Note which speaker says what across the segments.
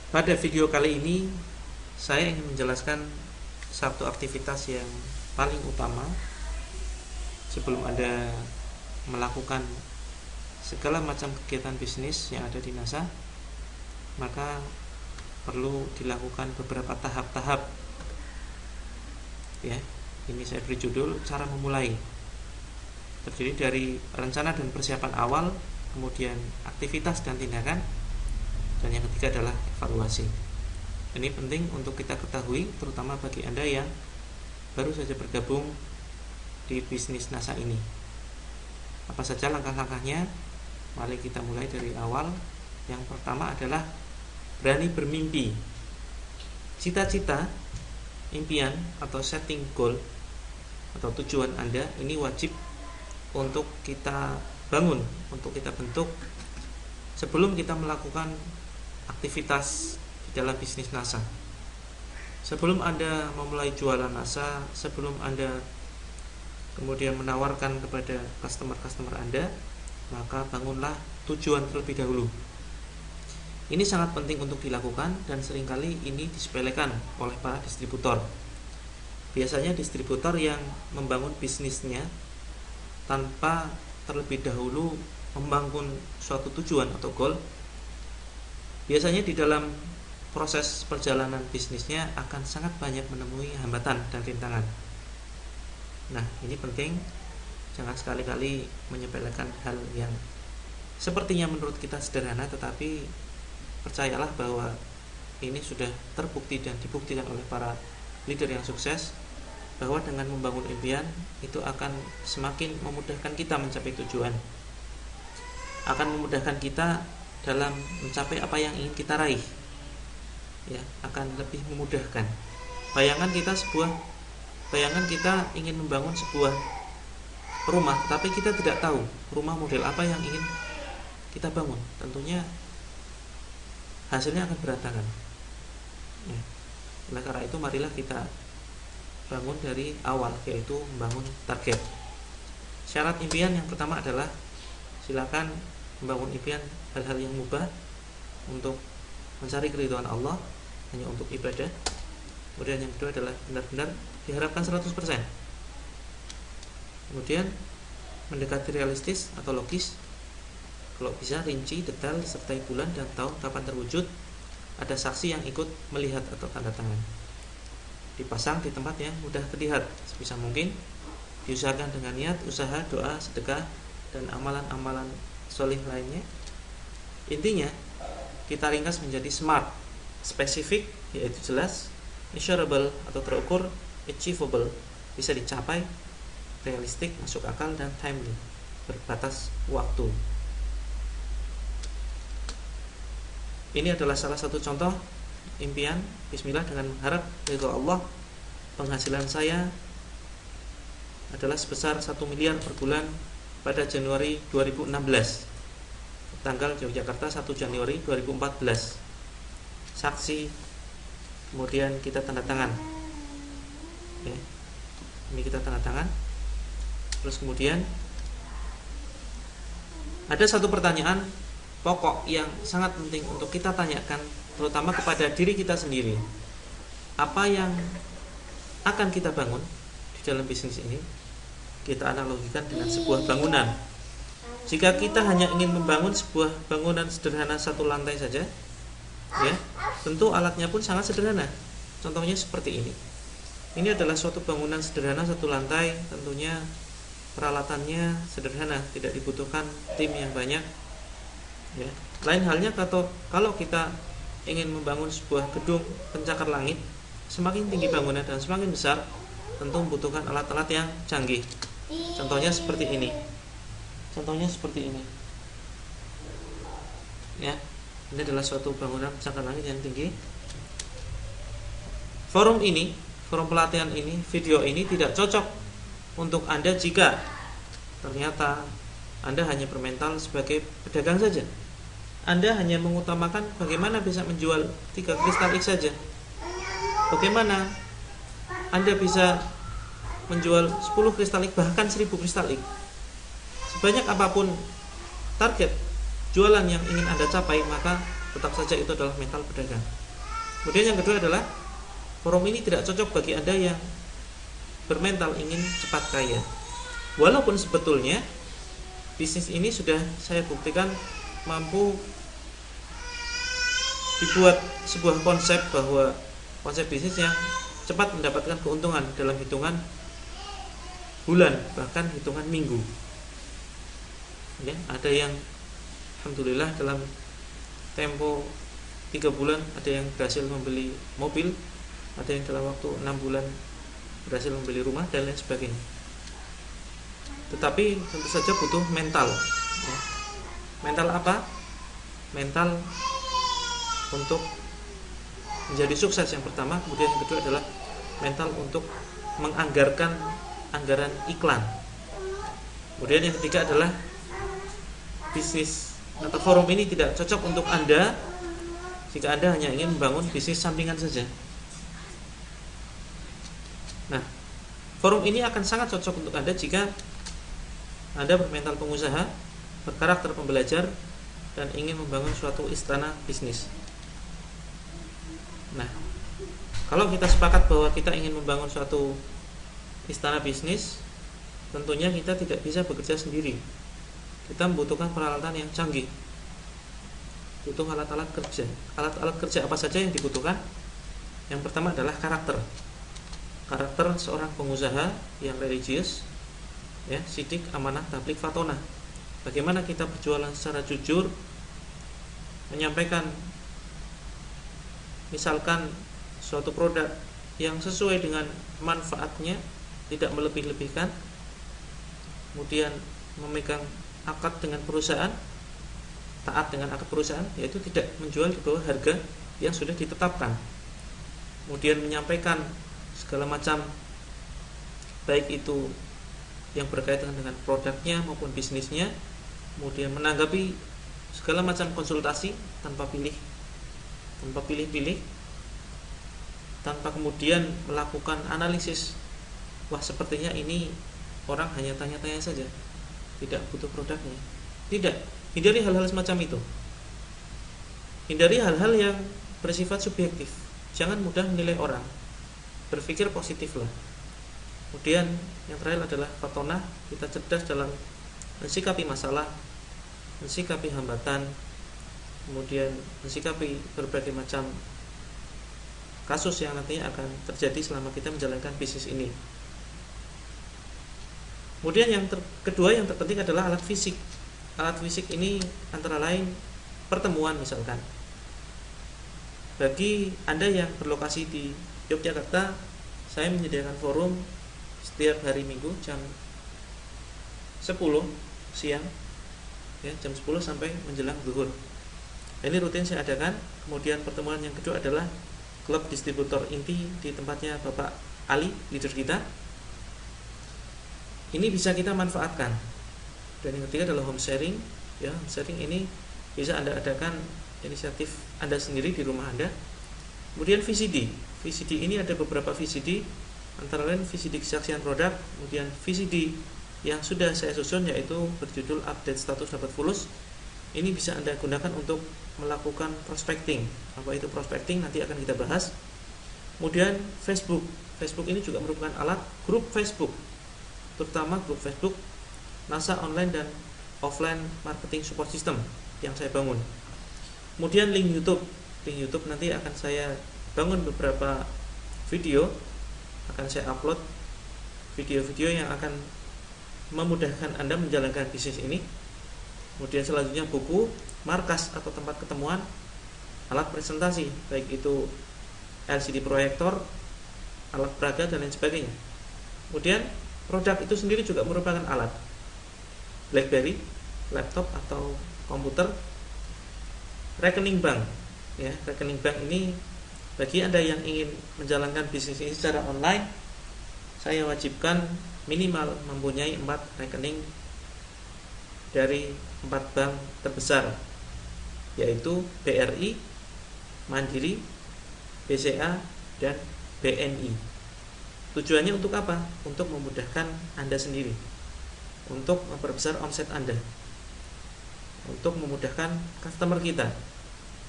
Speaker 1: Pada video kali ini saya ingin menjelaskan satu aktivitas yang paling utama sebelum Anda melakukan segala macam kegiatan bisnis yang ada di NASA. Maka perlu dilakukan beberapa tahap-tahap. Ya, ini saya beri judul cara memulai. Terdiri dari rencana dan persiapan awal, kemudian aktivitas dan tindakan, dan yang ketiga adalah evaluasi. Ini penting untuk kita ketahui, terutama bagi Anda yang baru saja bergabung di bisnis NASA ini. Apa saja langkah-langkahnya? Mari kita mulai dari awal. Yang pertama adalah berani bermimpi. Cita-cita, impian atau setting goal atau tujuan Anda ini wajib untuk kita bangun, untuk kita bentuk sebelum kita melakukan aktivitas di dalam bisnis NASA. Sebelum Anda memulai jualan NASA, sebelum Anda kemudian menawarkan kepada customer Anda, maka bangunlah tujuan terlebih dahulu. Ini sangat penting untuk dilakukan dan seringkali ini disepelekan oleh para distributor. Biasanya distributor yang membangun bisnisnya tanpa terlebih dahulu membangun suatu tujuan atau goal, biasanya di dalam proses perjalanan bisnisnya akan sangat banyak menemui hambatan dan rintangan. Nah, ini penting, jangan sekali-kali menyepelekan hal yang sepertinya menurut kita sederhana, tetapi percayalah bahwa ini sudah terbukti dan dibuktikan oleh para leader yang sukses, bahwa dengan membangun impian itu akan semakin memudahkan kita mencapai tujuan, akan memudahkan kita dalam mencapai apa yang ingin kita raih, ya, akan lebih memudahkan. Bayangan kita ingin membangun sebuah rumah, tapi kita tidak tahu rumah model apa yang ingin kita bangun, tentunya hasilnya akan berantakan. Ya. Oleh karena itu marilah kita bangun dari awal, yaitu membangun target. Syarat impian yang pertama adalah silakan membangun impian hal-hal yang mubah untuk mencari keridhaan Allah, hanya untuk ibadah. Kemudian yang kedua adalah benar-benar diharapkan 100%. Kemudian mendekati realistis atau logis, kalau bisa rinci, detail, disertai bulan dan tahun kapan terwujud, ada saksi yang ikut melihat atau tanda tangan. Dipasang di tempat yang mudah terlihat sebisa mungkin, diusahakan dengan niat, usaha, doa, sedekah, dan amalan-amalan solih lainnya. Intinya kita ringkas menjadi SMART, spesifik yaitu jelas, measurable atau terukur, achievable bisa dicapai, realistik masuk akal, dan timely berbatas waktu. Ini adalah salah satu contoh impian. Bismillah, dengan mengharap ridha Allah, penghasilan saya adalah sebesar 1 miliar per bulan pada Januari 2016. Tanggal Yogyakarta 1 Januari 2014. Saksi, kemudian kita tanda tangan. Oke. Ini kita tanda tangan. Terus kemudian ada satu pertanyaan pokok yang sangat penting untuk kita tanyakan, terutama kepada diri kita sendiri. Apa yang akan kita bangun di dalam bisnis ini? Kita analogikan dengan sebuah bangunan. Jika kita hanya ingin membangun sebuah bangunan sederhana satu lantai saja, ya, tentu alatnya pun sangat sederhana. Contohnya seperti ini. Ini adalah suatu bangunan sederhana satu lantai, tentunya peralatannya sederhana, tidak dibutuhkan tim yang banyak. Ya. Lain halnya kalau kita ingin membangun sebuah gedung pencakar langit, semakin tinggi bangunan dan semakin besar, tentu membutuhkan alat-alat yang canggih. Contohnya seperti ini. Ya, ini adalah suatu bangunan pencakar langit yang tinggi. Forum pelatihan ini, video ini tidak cocok untuk Anda jika ternyata Anda hanya bermental sebagai pedagang saja. Anda hanya mengutamakan bagaimana bisa menjual 3 kristal X saja. Bagaimana Anda bisa menjual 10 kristal X, bahkan 1000 kristal X. Sebanyak apapun target jualan yang ingin Anda capai, maka tetap saja itu adalah mental pedagang. Kemudian yang kedua adalah forum ini tidak cocok bagi Anda yang bermental ingin cepat kaya. Walaupun sebetulnya bisnis ini sudah saya buktikan mampu dibuat sebuah konsep, bahwa konsep bisnis yang cepat mendapatkan keuntungan dalam hitungan bulan, bahkan hitungan minggu. Ya, ada yang alhamdulillah dalam tempo 3 bulan ada yang berhasil membeli mobil, ada yang dalam waktu 6 bulan berhasil membeli rumah dan lain sebagainya. Tetapi tentu saja butuh mental, ya. Mental apa? Mental untuk menjadi sukses yang pertama. Kemudian yang kedua adalah mental untuk menganggarkan anggaran iklan. Kemudian yang ketiga adalah bisnis atau forum ini tidak cocok untuk Anda jika Anda hanya ingin membangun bisnis sampingan saja. Nah, forum ini akan sangat cocok untuk Anda jika Anda bermental pengusaha, berkarakter pembelajar, dan ingin membangun suatu istana bisnis. Nah, kalau kita sepakat bahwa kita ingin membangun suatu istana bisnis, tentunya kita tidak bisa bekerja sendiri. Kita membutuhkan peralatan yang canggih, butuh alat-alat kerja. Alat-alat kerja apa saja yang dibutuhkan? Yang pertama adalah karakter seorang pengusaha yang religius, ya, sidik, amanah, tablik, fatonah. Bagaimana kita berjualan secara jujur, menyampaikan misalkan suatu produk yang sesuai dengan manfaatnya, tidak melebih-lebihkan, kemudian memegang akad dengan perusahaan, taat dengan akad perusahaan, yaitu tidak menjual di bawah harga yang sudah ditetapkan. Kemudian menyampaikan segala macam, baik itu yang berkaitan dengan produknya maupun bisnisnya, kemudian menanggapi segala macam konsultasi tanpa pilih-pilih, tanpa kemudian melakukan analisis, wah sepertinya ini orang hanya tanya-tanya saja, tidak butuh produknya. Tidak, hindari hal-hal semacam itu. Hindari hal-hal yang bersifat subjektif. Jangan mudah menilai orang. Berpikir positiflah. Kemudian yang terakhir adalah fatonah. Kita cerdas dalam mensikapi masalah, mensikapi hambatan, kemudian mensikapi berbagai macam kasus yang nantinya akan terjadi selama kita menjalankan bisnis ini. Kemudian yang kedua yang terpenting adalah alat fisik. Alat fisik ini antara lain pertemuan misalkan. Bagi Anda yang berlokasi di Yogyakarta, saya menyediakan forum setiap hari Minggu jam 10 siang, ya, jam 10 sampai menjelang zuhur. Ini rutin saya adakan. Kemudian pertemuan yang kedua adalah klub distributor inti di tempatnya Bapak Ali, leader kita. Ini bisa kita manfaatkan. Dan yang ketiga adalah home sharing, ya. Home sharing ini bisa Anda adakan inisiatif Anda sendiri di rumah Anda. Kemudian VCD ini ada beberapa VCD, antara lain VCD kesaksian produk, kemudian VCD yang sudah saya susun yaitu berjudul update status dapat fulus. Ini bisa Anda gunakan untuk melakukan prospecting. Apa itu prospecting? Nanti akan kita bahas. Kemudian Facebook ini juga merupakan alat grup Facebook, terutama grup Facebook NASA Online dan Offline Marketing Support System yang saya bangun. Kemudian link YouTube nanti akan saya bangun beberapa video, akan saya upload video-video yang akan memudahkan Anda menjalankan bisnis ini. Kemudian selanjutnya buku, markas atau tempat ketemuan, alat presentasi, baik itu LCD proyektor, alat peraga dan lain sebagainya. Kemudian produk itu sendiri juga merupakan alat, BlackBerry, laptop atau komputer, rekening bank, ya. Rekening bank ini bagi Anda yang ingin menjalankan bisnis ini secara online, saya wajibkan minimal mempunyai 4 rekening dari 4 bank terbesar, yaitu BRI, Mandiri, BCA, dan BNI. Tujuannya untuk apa? Untuk memudahkan Anda sendiri, untuk memperbesar omset Anda, untuk memudahkan customer kita.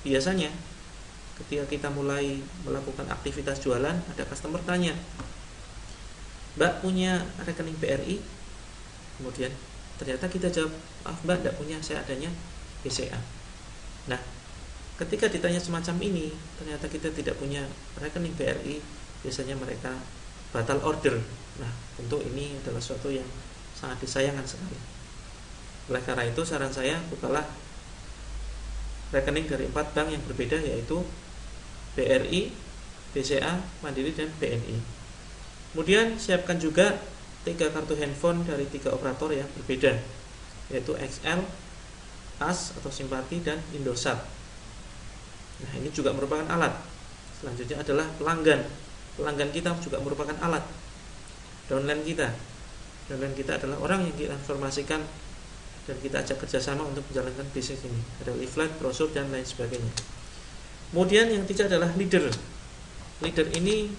Speaker 1: biasanya ketika kita mulai melakukan aktivitas jualan, ada customer tanya, Mbak punya rekening BRI? Kemudian ternyata kita jawab, Mbak tidak punya, saya adanya BCA. Nah, ketika ditanya semacam ini, ternyata kita tidak punya rekening BRI, biasanya mereka batal order. Nah, tentu ini adalah suatu yang sangat disayangkan sekali. Oleh karena itu, saran saya, bukalah rekening dari 4 bank yang berbeda, yaitu BRI, BCA, Mandiri, dan BNI. Kemudian siapkan juga 3 kartu handphone dari 3 operator yang berbeda, yaitu XL, AS atau Simpati, dan Indosat. Nah, ini juga merupakan alat. Selanjutnya adalah pelanggan. Pelanggan kita juga merupakan alat. Downline kita. Downline kita adalah orang yang kita informasikan dan kita ajak kerjasama untuk menjalankan bisnis ini. Ada leaflet, brosur, dan lain sebagainya. Kemudian yang ketiga adalah leader. Leader ini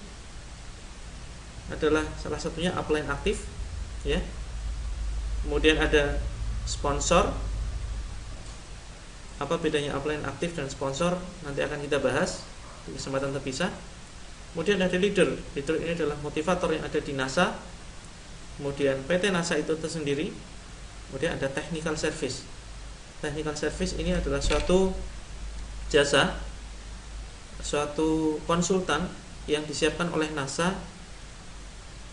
Speaker 1: adalah salah satunya upline aktif, ya. Kemudian ada sponsor. Apa bedanya upline aktif dan sponsor? Nanti akan kita bahas di kesempatan terpisah. Kemudian ada leader. Leader ini adalah motivator yang ada di NASA. Kemudian PT NASA itu tersendiri. Kemudian ada technical service. Technical service ini adalah suatu jasa, suatu konsultan yang disiapkan oleh NASA.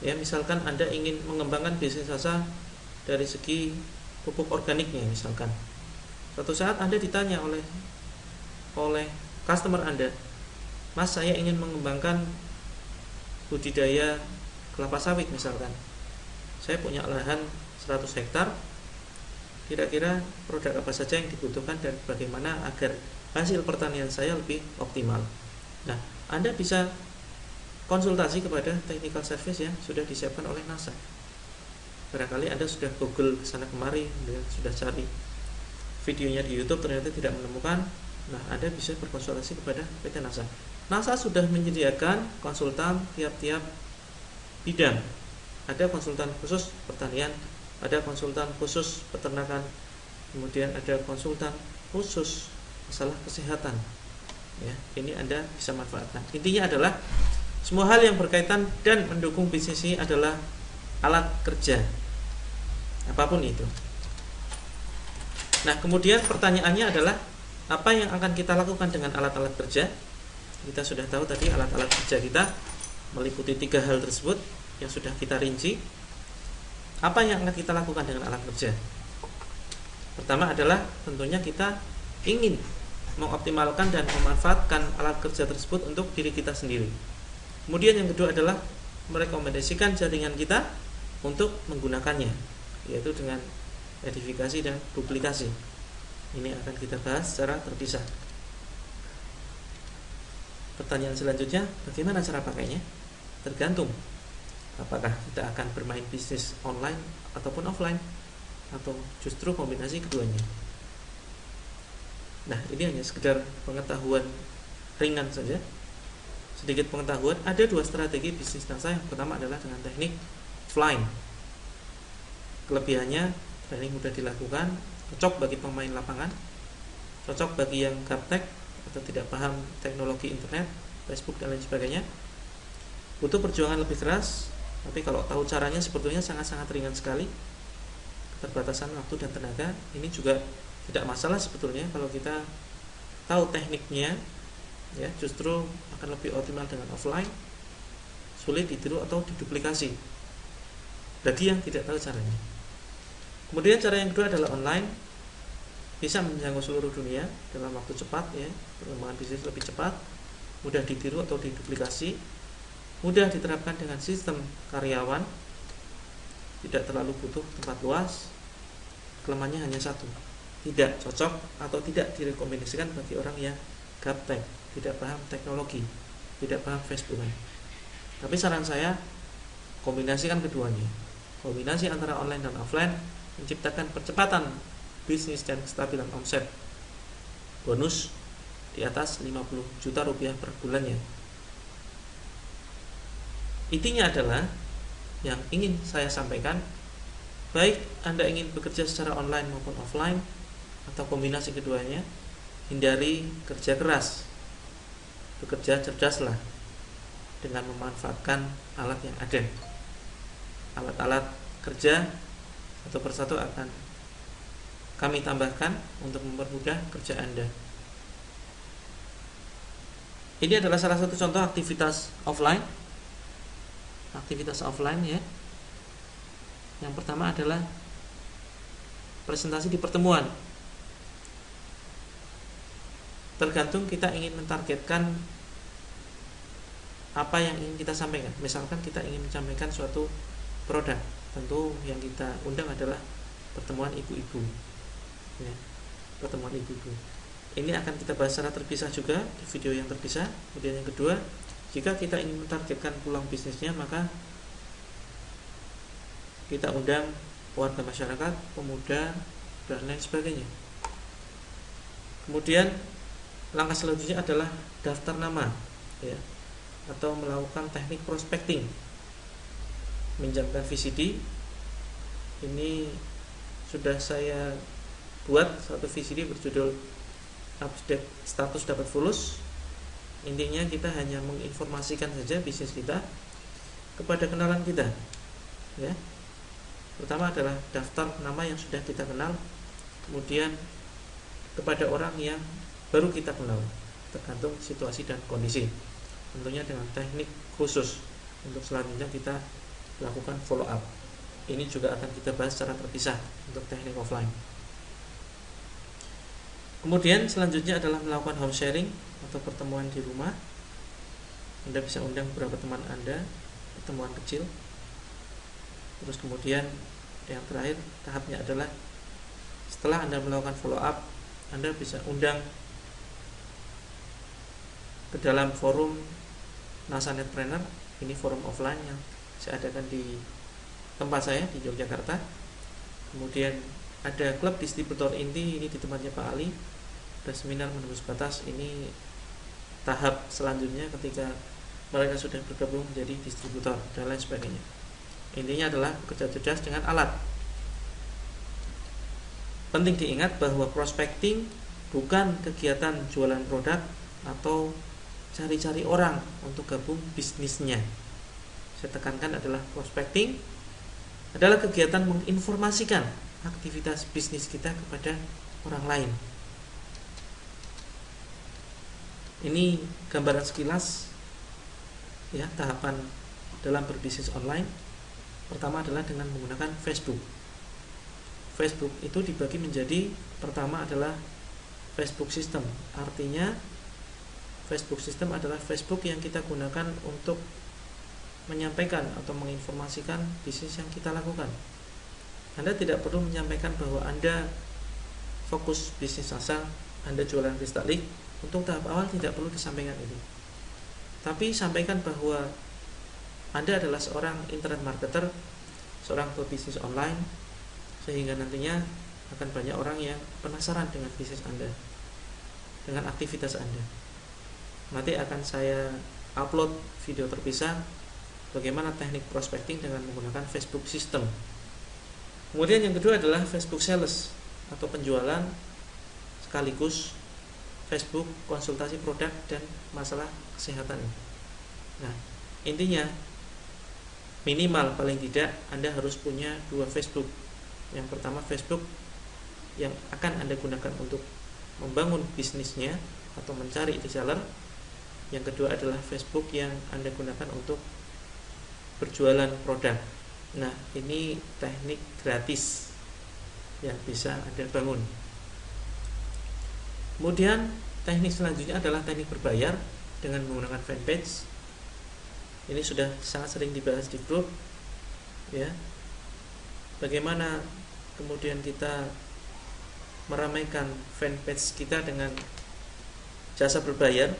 Speaker 1: Ya, misalkan Anda ingin mengembangkan bisnis NASA dari segi pupuk organiknya misalkan. Suatu saat Anda ditanya oleh customer Anda, Mas, saya ingin mengembangkan budidaya kelapa sawit misalkan. Saya punya lahan 100 hektar. Kira-kira produk apa saja yang dibutuhkan dan bagaimana agar hasil pertanian saya lebih optimal. Nah, Anda bisa konsultasi kepada technical service yang sudah disiapkan oleh NASA. Barangkali Anda sudah Google kesana kemari, sudah cari videonya di YouTube, ternyata tidak menemukan. Nah, Anda bisa berkonsultasi kepada PT NASA. NASA sudah menyediakan konsultan tiap-tiap bidang. Ada konsultan khusus pertanian, ada konsultan khusus peternakan, kemudian ada konsultan khusus masalah kesehatan. Ya, ini Anda bisa manfaatkan. Intinya adalah semua hal yang berkaitan dan mendukung bisnis ini adalah alat kerja, apapun itu. Nah, kemudian pertanyaannya adalah apa yang akan kita lakukan dengan alat-alat kerja? Kita sudah tahu tadi alat-alat kerja kita meliputi 3 hal tersebut yang sudah kita rinci. Apa yang akan kita lakukan dengan alat kerja? Pertama adalah tentunya kita ingin mengoptimalkan dan memanfaatkan alat kerja tersebut untuk diri kita sendiri. Kemudian yang kedua adalah merekomendasikan jaringan kita untuk menggunakannya, yaitu dengan edifikasi dan duplikasi. Ini akan kita bahas secara terpisah. Pertanyaan selanjutnya, bagaimana cara pakainya? Tergantung apakah kita akan bermain bisnis online ataupun offline, atau justru kombinasi keduanya. Nah, ini hanya sekedar pengetahuan ringan saja. Sedikit pengetahuan, ada 2 strategi bisnis NASA. Yang pertama adalah dengan teknik offline. Kelebihannya, training mudah dilakukan, cocok bagi pemain lapangan, cocok bagi yang gaptek atau tidak paham teknologi internet, Facebook dan lain sebagainya. Butuh perjuangan lebih keras, tapi kalau tahu caranya sebetulnya sangat-sangat ringan sekali. Keterbatasan waktu dan tenaga ini juga tidak masalah sebetulnya kalau kita tahu tekniknya. Ya, justru akan lebih optimal dengan offline, sulit ditiru atau diduplikasi bagi yang tidak tahu caranya. Kemudian cara yang kedua adalah online, bisa menjangkau seluruh dunia dalam waktu cepat, ya, perkembangan bisnis lebih cepat, mudah ditiru atau diduplikasi, mudah diterapkan dengan sistem karyawan, tidak terlalu butuh tempat luas. Kelemahannya hanya satu, tidak cocok atau tidak direkomendasikan bagi orang yang gaptek, tidak paham teknologi, tidak paham Facebook. Tapi saran saya, kombinasikan keduanya. Kombinasi antara online dan offline menciptakan percepatan bisnis dan kestabilan omset. Bonus di atas 50 juta rupiah per bulannya. Intinya adalah yang ingin saya sampaikan, baik Anda ingin bekerja secara online maupun offline atau kombinasi keduanya, hindari kerja keras, bekerja cerdaslah dengan memanfaatkan alat yang ada. Alat-alat kerja satu persatu akan kami tambahkan untuk mempermudah kerja Anda. Ini adalah salah satu contoh aktivitas offline. Aktivitas offline ya. Yang pertama adalah presentasi di pertemuan. Tergantung kita ingin mentargetkan apa yang ingin kita sampaikan. Misalkan kita ingin menyampaikan suatu produk, tentu yang kita undang adalah pertemuan ibu-ibu ya, pertemuan ibu-ibu. Ini akan kita bahas secara terpisah juga di video yang terpisah. Kemudian yang kedua, jika kita ingin mentargetkan peluang bisnisnya, maka kita undang warga masyarakat, pemuda, dan lain sebagainya. Kemudian langkah selanjutnya adalah daftar nama ya, atau melakukan teknik prospecting, menjalankan VCD. Ini sudah saya buat satu VCD berjudul update status dapat fulus. Intinya kita hanya menginformasikan saja bisnis kita kepada kenalan kita ya. Pertama adalah daftar nama yang sudah kita kenal, kemudian kepada orang yang baru kita kenal, tergantung situasi dan kondisi, tentunya dengan teknik khusus. Untuk selanjutnya kita lakukan follow up. Ini juga akan kita bahas secara terpisah untuk teknik offline. Kemudian selanjutnya adalah melakukan home sharing atau pertemuan di rumah. Anda bisa undang beberapa teman Anda, pertemuan kecil. Terus kemudian yang terakhir tahapnya adalah setelah Anda melakukan follow up, Anda bisa undang ke dalam forum NASA Netpreneur. Ini forum offline yang saya adakan di tempat saya di Yogyakarta. Kemudian ada klub distributor inti, ini di tempatnya Pak Ali. Ada seminar menembus batas, ini tahap selanjutnya ketika mereka sudah bergabung menjadi distributor dan lain sebagainya. Intinya adalah bekerja cerdas dengan alat. Penting diingat bahwa prospecting bukan kegiatan jualan produk atau cari-cari orang untuk gabung bisnisnya. Saya tekankan adalah prospecting adalah kegiatan menginformasikan aktivitas bisnis kita kepada orang lain. Ini gambaran sekilas ya tahapan dalam berbisnis online. Pertama adalah dengan menggunakan Facebook. Facebook itu dibagi menjadi, pertama adalah Facebook System. Artinya Facebook System adalah Facebook yang kita gunakan untuk menyampaikan atau menginformasikan bisnis yang kita lakukan. Anda tidak perlu menyampaikan bahwa Anda fokus bisnis asal, Anda jualan kristalik. Untuk tahap awal tidak perlu disampaikan itu. Tapi sampaikan bahwa Anda adalah seorang internet marketer, seorang pebisnis online, sehingga nantinya akan banyak orang yang penasaran dengan bisnis Anda, dengan aktivitas Anda. Nanti akan saya upload video terpisah bagaimana teknik prospecting dengan menggunakan Facebook System. Kemudian yang kedua adalah Facebook Sales atau penjualan sekaligus Facebook konsultasi produk dan masalah kesehatan. Nah, intinya minimal paling tidak Anda harus punya 2 Facebook. Yang pertama Facebook yang akan Anda gunakan untuk membangun bisnisnya atau mencari reseller. Yang kedua adalah Facebook yang Anda gunakan untuk berjualan produk. Nah, ini teknik gratis yang bisa Anda bangun. Kemudian teknik selanjutnya adalah teknik berbayar dengan menggunakan fanpage. Ini sudah sangat sering dibahas di grup ya. Bagaimana kemudian kita meramaikan fanpage kita dengan jasa berbayar,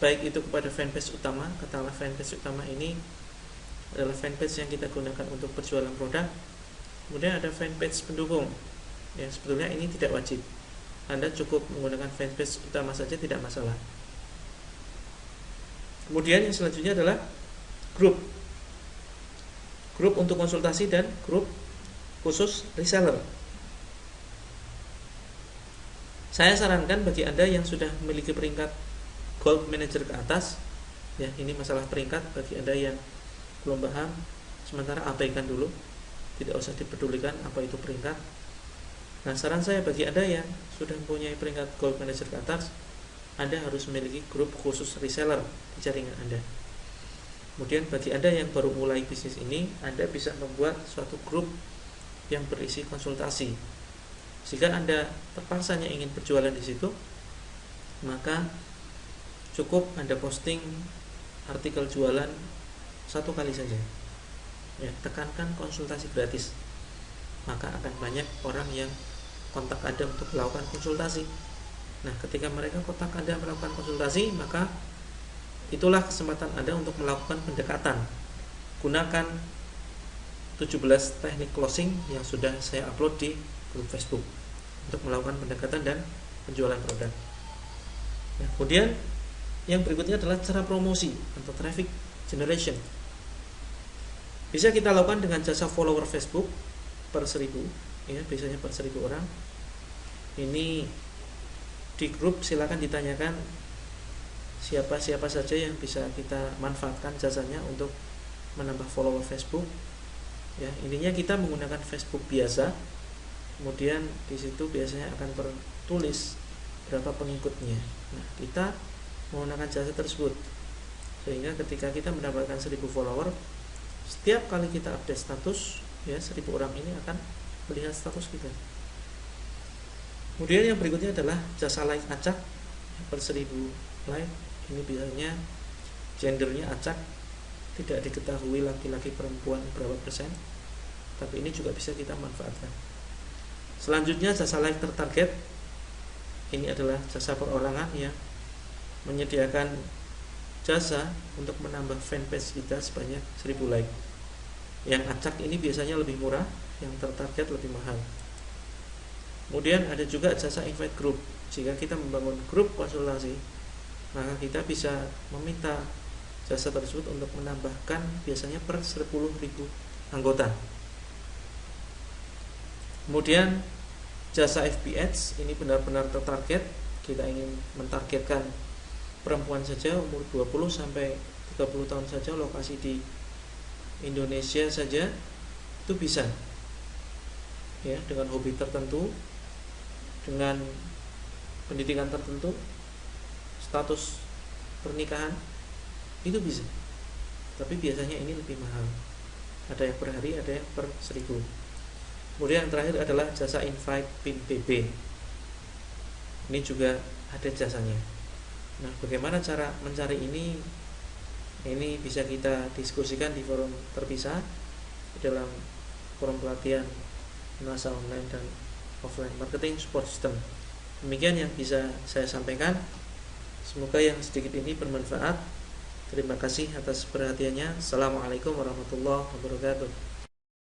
Speaker 1: baik itu kepada fanpage utama. Katakanlah fanpage utama ini adalah fanpage yang kita gunakan untuk berjualan produk. Kemudian ada fanpage pendukung. Ya, sebetulnya ini tidak wajib. Anda cukup menggunakan fanpage utama saja, tidak masalah. Kemudian yang selanjutnya adalah grup. Grup untuk konsultasi dan grup khusus reseller. Saya sarankan bagi Anda yang sudah memiliki peringkat Gold Manager ke atas, ya, ini masalah peringkat. Bagi Anda yang belum paham, sementara abaikan dulu, tidak usah dipedulikan apa itu peringkat. Nah, saran saya bagi Anda yang sudah mempunyai peringkat Gold Manager ke atas, Anda harus memiliki grup khusus reseller di jaringan Anda. Kemudian bagi Anda yang baru mulai bisnis ini, Anda bisa membuat suatu grup yang berisi konsultasi. Jika Anda terpaksanya ingin berjualan di situ, maka cukup Anda posting artikel jualan satu kali saja. Ya, tekankan konsultasi gratis. Maka akan banyak orang yang kontak Anda untuk melakukan konsultasi. Nah, ketika mereka kontak Anda melakukan konsultasi, maka itulah kesempatan Anda untuk melakukan pendekatan. Gunakan 17 teknik closing yang sudah saya upload di grup Facebook untuk melakukan pendekatan dan penjualan produk. Nah, kemudian yang berikutnya adalah cara promosi atau traffic generation. Bisa kita lakukan dengan jasa follower Facebook per 1000, ya, biasanya per 1000 orang. Ini di grup silakan ditanyakan siapa saja yang bisa kita manfaatkan jasanya untuk menambah follower Facebook. Ya, intinya kita menggunakan Facebook biasa. Kemudian di situ biasanya akan tertulis berapa pengikutnya. Nah, kita menggunakan jasa tersebut sehingga ketika kita mendapatkan 1000 follower, setiap kali kita update status, ya, 1000 orang ini akan melihat status kita. Kemudian yang berikutnya adalah jasa like acak per 1000 like. Ini biasanya gendernya acak, tidak diketahui laki-laki perempuan berapa persen, tapi ini juga bisa kita manfaatkan. Selanjutnya jasa like tertarget. Ini adalah jasa perorangan yang menyediakan jasa untuk menambah fanpage kita sebanyak 1000 like. Yang acak ini biasanya lebih murah, yang tertarget lebih mahal. Kemudian ada juga jasa invite group. Jika kita membangun grup konsultasi, maka kita bisa meminta jasa tersebut untuk menambahkan biasanya per 10.000 anggota. Kemudian jasa FB Ads ini benar-benar tertarget. Kita ingin mentargetkan perempuan saja umur 20 sampai 30 tahun saja, lokasi di Indonesia saja, itu bisa. Ya, dengan hobi tertentu, dengan pendidikan tertentu, status pernikahan, itu bisa. Tapi biasanya ini lebih mahal. Ada yang per hari, ada yang per 1000. Kemudian yang terakhir adalah jasa invite pin BB. Ini juga ada jasanya. Nah, bagaimana cara mencari ini? Ini bisa kita diskusikan di forum terpisah di dalam forum pelatihan masa online dan offline marketing support system. Demikian yang bisa saya sampaikan. Semoga yang sedikit ini bermanfaat. Terima kasih atas perhatiannya. Assalamualaikum warahmatullahi wabarakatuh.